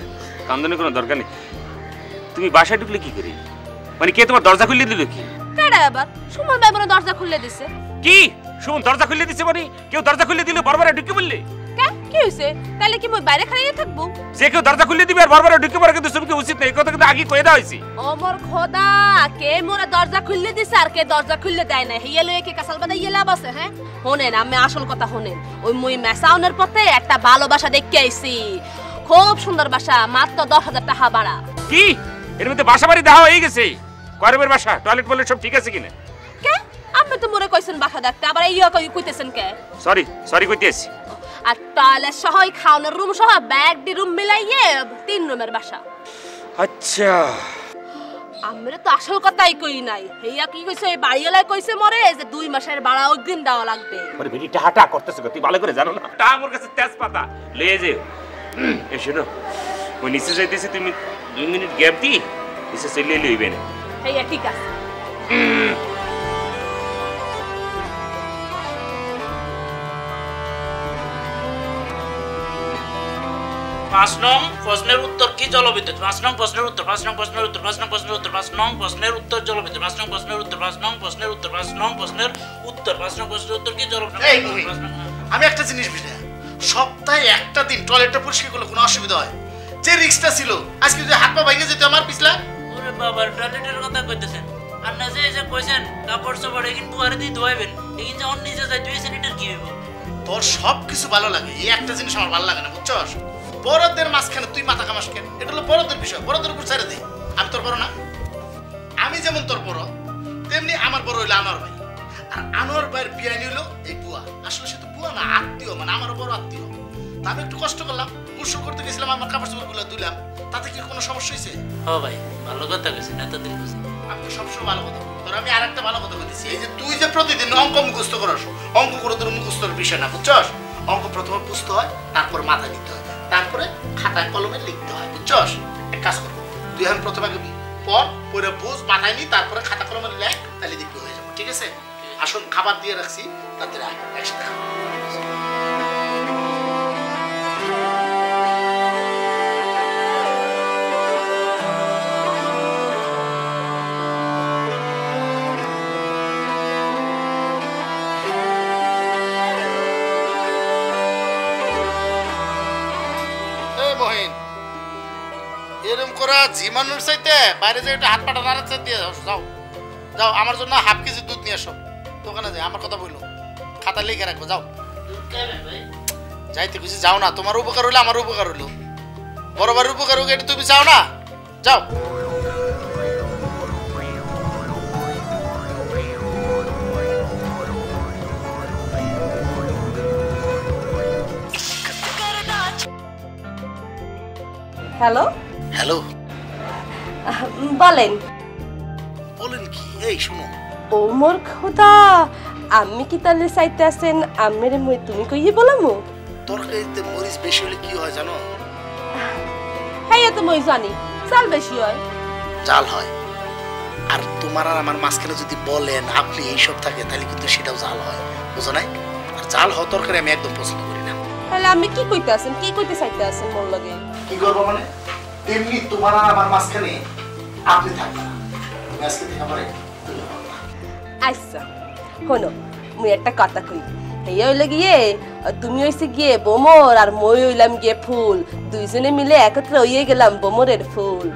কান্দনের কোনো দরকার নেই। তুমি বাসায় ঢুকলে কি করি? মানে কে তোমার দরজা খুলে দিল? কি কেডা আবার? সুমন ভাই মনে দরজা খুলে দিছে। কি সুমন দরজা খুলে দিছে? মানে কেউ দরজা খুলে দিলে বারবার ঢুকে বললে কি হইছে? তাহলে কি মই বাইরে খাইয়ে থাকবো? যে কেউ দরজা খুলে দিবে আর বারবার ঢুকে পড়ে, কিন্তু সুমকি উচিত নেই, কথা কিন্তু আগে কয়ে দেওয়া হয়েছে। ওমর খোদা, কে মোরা দরজা খুলে দিছে আর কে দরজা খুলে দেয় না, হিয়া লয়ে কি কাসাল বাদা ইয়ে লাভ আছে? হ্যাঁ হোনেন, আমি আসল কথা হোনেন, ওই মুই মেসাউনের পথে একটা ভালোবাসা দেখতে আইছি, খুব সুন্দর বাসা, মাত্র 10,000 টাকা ভাড়া। কি এর মধ্যে বাসা বাড়ি দেওয়া হয়ে গেছে? কয়রবের বাসা, টয়লেট বলে সব ঠিক আছে কিনা? কে আপনি তো মোরে কইছেন বাসা দেখতে, আবার ইয়া কইতেছেন কে? সরি সরি কইতেছি। আর টয়লেট সহ খাওয়ানোর রুম সহ ব্যাগ দি রুম মিলাইয়ে 3 রুমের বাসা। আচ্ছা আমরা তো আসল কথাই কই নাই, হেয়া কি কইছে? এই বাড়িওয়ালা কইছে মরে যে 2 মাসের ভাড়া অগ্রিম দেওয়া লাগবে। আরে বেটি টাটা করতেছ, তুই ভালো করে জানো না টা আমার কাছে তেজপাতা লয়ে যে। এ শোনো, ওই নিচে যাইতেছি, তুমি 2 মিনিট গ্যাপ দি নিচে চলে লইবে না। হেয়া ঠিক আছে। 5 নং প্রশ্নের উত্তর কি? জলবিদ্যুৎ। 5 নং প্রশ্নের উত্তর, 5 নং প্রশ্নের উত্তর, 5 নং প্রশ্নের উত্তর, 5 নং প্রশ্নের উত্তর জলবিদ্যুৎ, 5 নং প্রশ্নের উত্তর, 5 নং প্রশ্নের উত্তর, 5 নং প্রশ্নের উত্তর, 5 নং প্রশ্নের উত্তর কি? জলবিদ্যুৎ। এই মুহি, আমি একটা জিনিস বুঝি না, সপ্তাহে একটা দিন টয়লেটটা পরিষ্কার করলে কোনো অসুবিধা হয়? যে রিস্কটা ছিল, আজকে যদি হাত পা ভেঙে যেত আমার পিছলা। ওরে বাবা, টয়লেটের কথা কইতেছেন আর না যে যে কইছেন কাপড় চোপড় একিন দুয়ারে দিয়ে ধোয়াইবেন, একিন যে অন্য নিজে যাই 2 সেন্টিমিটার কি হইব? তোর সব কিছু ভালো লাগে, এই একটা জিনিস আমার ভালো লাগে না, বুঝছস? বড়দের মাঝখানে তুই মাথা কামাস কেন? এটা হলো বড়দের বিষয়, বড়দের উপর ছেড়ে দে। আমি তোর বড় না? আমি যেমন তোর বড়, তেমনি আমার বড় হইলো আনোয়ার ভাই। আর আনোয়ার ভাইয়ের বিয়ে নিলো এই বুয়া, আসলে সে তো বুয়া না, আত্মীয়, মানে আমারও বড় আত্মীয়। তা আমি একটু কষ্ট করলাম, গোসল করতে গেছিলাম, আমার কাপড় চোপড়গুলো ধুলাম, তাতে কি কোনো সমস্যা হয়েছে? ও ভাই ভালো কথা কইছেন, এতদিন বুঝি আমি তো সবসময় ভালো কথা বলি। তোর আমি আরেকটা ভালো কথা বলতেছি, এই যে তুই যে প্রতিদিন অঙ্ক মুখস্থ করস, অঙ্ক করে তোর মুখস্থর বিষয় না, বুঝছস? অঙ্ক প্রথমে বুঝতে হয়, তারপর মাথায় নিতে হয়, তারপরে খাতায় কলমে লিখতে হয়, বুঝছস? এক কাজ করবো, তুই এখন প্রথমে পর পরে বুঝ, মাথায় নি, তারপরে খাতা কলমে লেখ, তাহলে দেখবি হয়ে যাবো। ঠিক আছে? আসুন, খাবার দিয়ে রাখছি, তাতে একসাথে খাবো। তোমরা জিমানুর চাইতে বাইরে যে হাত পাটা নাড়াতে দিয়ে যাও যাও, আমার জন্য হাফ কেজি দুধ নিয়ে আসো। দোকানে যাই, আমার কথা বললো, খাতা লিখে রাখবো। যাও, যাইতে খুশি যাও না, তোমার উপকার হইলে আমার উপকার হইলো, বড় ভাইয়ের উপকার হোক, এটা তুমি চাও না? যাও। হ্যালো হ্যালো, বলেন। বলেন কি? এই শুনো, ও মোর খোদা, আমি কি তাহলে চাইতে আছেন আমের মই তুমি কইয়ে বলামু? তরকারিতে মরিচ বেশি হলে কি হয় জানো? হ্যাঁ তো মই জানি, চাল বেশি হয়, জাল হয়। আর তোমার আর আমার মাঝখানে যদি বলেন আপনি এইসব থাকে, তাহলে কিন্তু সেটাও জাল হয়, বুঝো নাই? আর জাল হওয়া তরকারি আমি একদম পছন্দ করি না। তাহলে আমি কি কইতে আছেন, কি কইতে চাইতে আছেন মোর লগে? কি করবো মানে? এমনি তোমার আর আমার মাঝখানে আপনি থাকবে না, তুমি আজকে থেকে আমার আচ্ছা শোনো, মুই একটা কথা কই। এই হইলে গিয়ে তুমি হইছে গিয়ে বোমর আর মই হইলাম গিয়ে ফুল, দুইজনে মিলে একত্রে হইয়ে গেলাম বোমরের ফুল।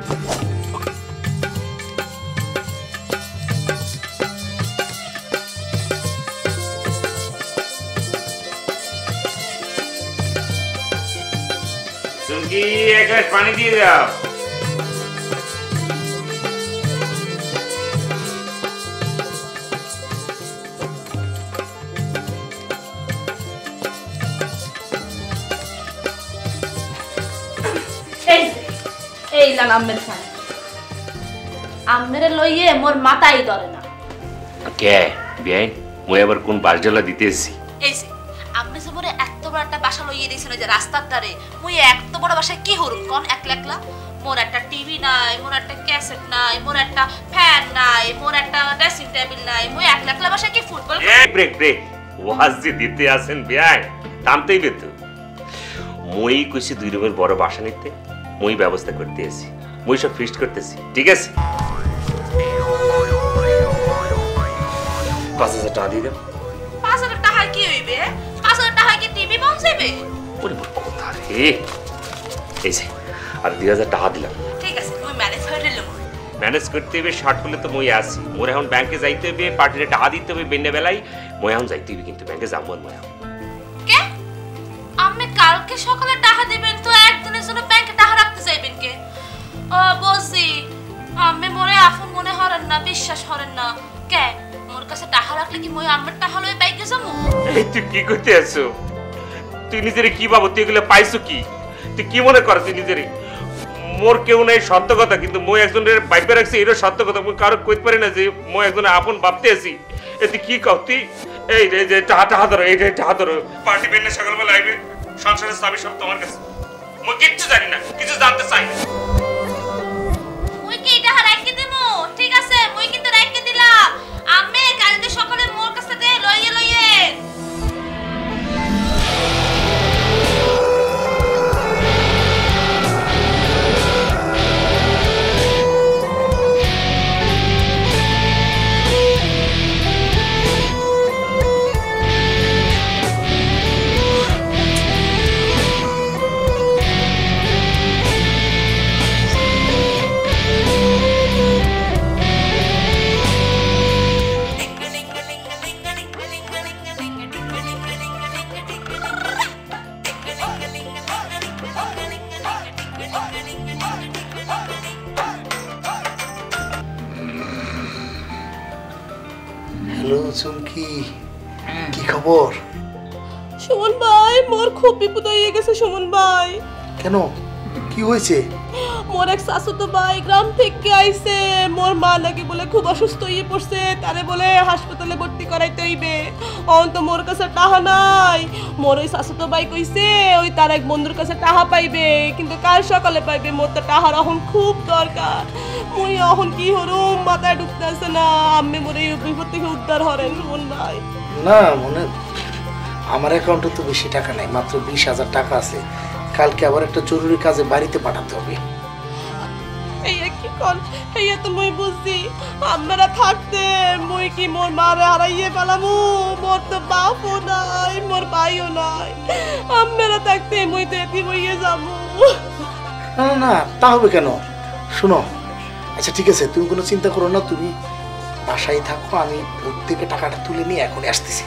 চুমকি এক গ্লাস পানি দিয়ে দাও। এই লাল আম্মের খান আম্মেরে লইয়ে মোর মাথাই ধরে না। কে বিয়াই মই আবার কোন বাসডালা দিতেছি? এই যে আপনি যে মোরে এত বড় একটা বাসা লইয়ে দিয়েছেন, ওই যে রাস্তার ধারে, মুই এত বড় বাসায় কি হরুম কোন একলা একলা? মোর একটা টিভি নাই, মোর একটা ক্যাসেট নাই, মোর একটা ফ্যান নাই, মোর একটা ড্রেসিং টেবিল নাই, মুই একলা একলা বাসায় কি ফুটবল? ব্রেক ব্রেক, ওয়াজ যে দিতে আছেন বিয়াই থামতেই বেতো। মই কইছি 2 রুমের বড় বাসা নিতে, মই ব্যবস্থা করতে আছি, মই সব ফিক্সড করতেছি, ঠিক আছে? 5000 টাকা দিয়ে দাও। 5000 টাকা কি হইবে? 5000 টাকা কি টিভি পৌঁছাবে? ওরে মোর কথা রে, এই যে আর 2000 টাকা দিলাম। ঠিক আছে, মুই ম্যানেজ করে নিলাম। ম্যানেজ করতে হবে, শর্ট করলে তো মই আসি। মোর এখন ব্যাংকে যাইতে হবে, পার্টিতে টাকা দিতে হবে বেন্নে বেলায়, মই এখন যাইতে হবে, কিন্তু ব্যাংকে যাবো না। মই কে আমি কালকে সকালে টাকা দিবেন, তো একদিনের জন্য ব্যাংকে টাকা রাখতে চাইবেন কে? বলছি আমি মোরে আপন মনে হরেন না, বিশ্বাস হরেন না কে? মোর কাছে টাকা রাখলে কি মই আমার টাকা লয়ে বাইকে যাবো? এই তুই কি করতে আছো? তুই নিজেরে কি ভাবো? তুই এগুলো পাইছো কি? তুই কি মনে কর তুই নিজেরে? মোর কেউ নাই সত্য কথা, কিন্তু মই একজনের বাইপে রাখছি, এটা সত্য কথা। মই কারো কইতে পারি না যে মই একজনের আপন ভাবতে আছি। এ তুই কি কও? তুই এই যে টাকা ধরো, এই টাকা ধরো, পার্টি বেন্নে সকালবেলা আইবে, সংসারের চাবি সব তোমার কাছে। মই কিচ্ছু জানি না, কিছু জানতে চাই না। মুই কি টাকা রাখতে দেবো? ঠিক আছে, মুই কিন্তু রাখতে দিলাম। আমি কালকে সকালে মোর কাছে দে লইয়ে লইয়ে। হ্যালো চুমকি, কি খবর? সুমন ভাই, মোর খুব বিপদ হয়ে গেছে সুমন ভাই। কেন, কি হয়েছে? মোর এক শাশুতো ভাই গ্রাম থেকে আইছে, মোর মা নাকি বলে খুব অসুস্থ হয়ে পড়ছে, তারে বলে হাসপাতালে ভর্তি করাইতে হইবে। অন তো মোর কাছে টাকা নাই। মোর ওই শাশুতো ভাই কইছে ওই তার এক বন্ধুর কাছে টাকা পাইবে, কিন্তু কাল সকালে পাইবে। মোর তো টাকার এখন খুব দরকার। মুই এখন কি হরুম মাথায় ঢুকতে আসে না। আমি মোর এই বিপদ থেকে উদ্ধার হরেন সুমন ভাই। না মনে, আমার অ্যাকাউন্টে তো বেশি টাকা নাই, মাত্র 20,000 টাকা আছে। কালকে আবার একটা জরুরি কাজে বাড়িতে পাঠাতে হবে। এই কি কল, এই তো মই বুঝছি আমরা থাকতে মই কি মোর মারে হারাইয়ে পেলামু। মোর তো বাপও নাই, মোর ভাইও নাই। আমরা থাকতে মই তো এতি হইয়ে যাবো। না না না, তা হবে কেন? শোনো, আচ্ছা ঠিক আছে, তুমি কোনো চিন্তা করো না, তুমি বাসায় থাকো, আমি ভোট থেকে টাকাটা তুলে নিয়ে এখনই আসতেছি।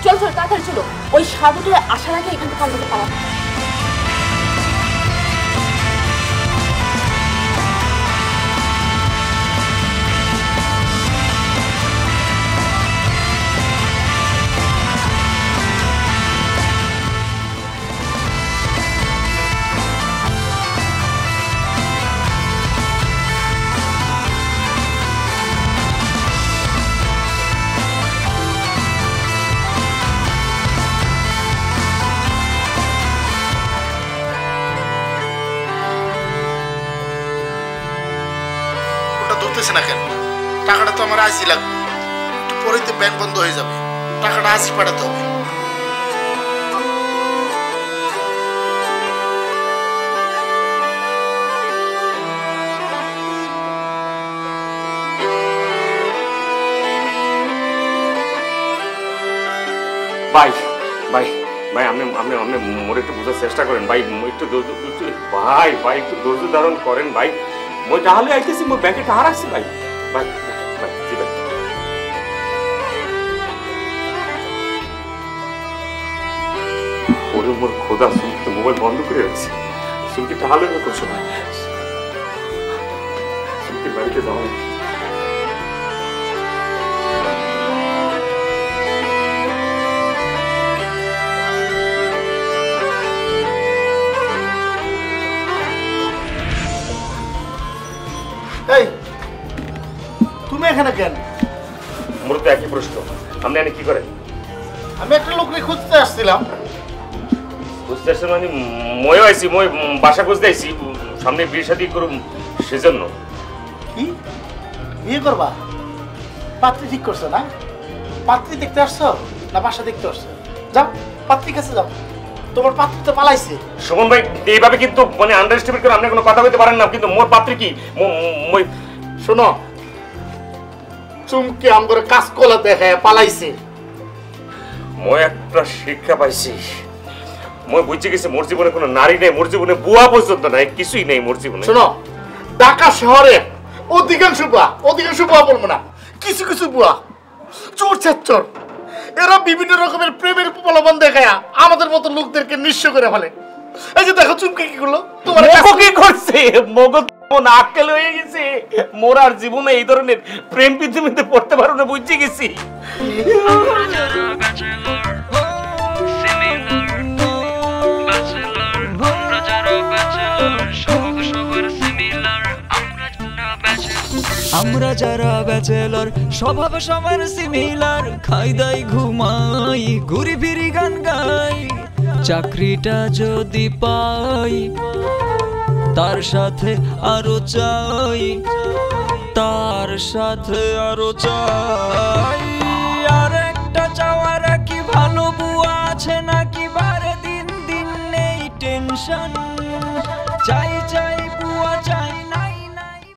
চল চল তাড়াতাড়ি চলো, ওই সাধুটা আসার আগে এখান থেকে আমাদের পাওয়া। ধরতেছে না কেন? টাকাটা তো আমার আজই লাগবে, একটু পরেই তো ব্যাংক বন্ধ হয়ে যাবে, টাকাটা আজই পাঠাতে হবে। ভাই ভাই ভাই আপনি আপনি আপনি মোরে একটু বোঝার চেষ্টা করেন ভাই, একটু ভাই ভাই একটু ধৈর্য ধারণ করেন ভাই। মই তাহলে আইতেছি, মই ব্যাগে টাকা রাখছি ভাই। ভাই ভাই জি ভাই, ওরে মোর খোদা, সুমকি মোবাইল বন্ধ করে রাখছি। সুমকি টাকা লেগে করছো ভাই, সুমকি বাড়িতে যাও। এই তুমি এখানে কেন? মোর তো একই প্রশ্ন, আপনি এনে কি করেন? আমি একটা লোককে খুঁজতে আসছিলাম। খুঁজতে আসছেন মানে? ময়ও আইছি, মই বাসা খুঁজতে আইছি, সামনে বিয়ে শাদী করুম সেজন্য। কি বিয়ে করবা? পাত্রী ঠিক করছো না? পাত্রী দেখতে আসছো না বাসা দেখতে আসছো? যাও পাত্রীর কাছে যাও, তোমার পাত্রী তো পালাইছে। সুমন ভাই এইভাবে কিন্তু মানে আন্ডারস্ট্যান্ড করে আপনি কোনো কথা বলতে পারেন না, কিন্তু মোর পাত্রী কি মই শোনো, চুমকি আমগরে কাজ কলা দেখায় পালাইছে। মই একটা শিক্ষা পাইছি, মই বুঝে গেছি মোর জীবনে কোনো নারী নেই, মোর জীবনে বুয়া পর্যন্ত নাই, কিছুই নেই মোর জীবনে। শোনো, ঢাকা শহরে অধিকাংশ বুয়া বলবো না, কিছু কিছু বুয়া চোর ছাচ্চর, এরা বিভিন্ন রকমের প্রেমের প্রলোভন দেখায় আমাদের মতো লোকদেরকে নিঃস্ব করে ফেলে। এই যে দেখো চুমকি কি করলো, তোমার কি করছে? মগজ আক্কেল হয়ে গেছে, মোর আর জীবনে এই ধরনের প্রেম পৃথিবীতে পড়তে পারো না, বুঝে গেছি। আমরা যারা ব্যাচেলর স্বভাব সবার সিমিলার, খাই দাই ঘুমাই ঘুরি ফিরি গান গাই, চাকরিটা যদি পাই তার সাথে আরো চাই, তার সাথে আরো চাই, আর একটা চাওয়ার কি ভালো বুয়া আছে নাকি, বারে দিন দিন নেই টেনশন।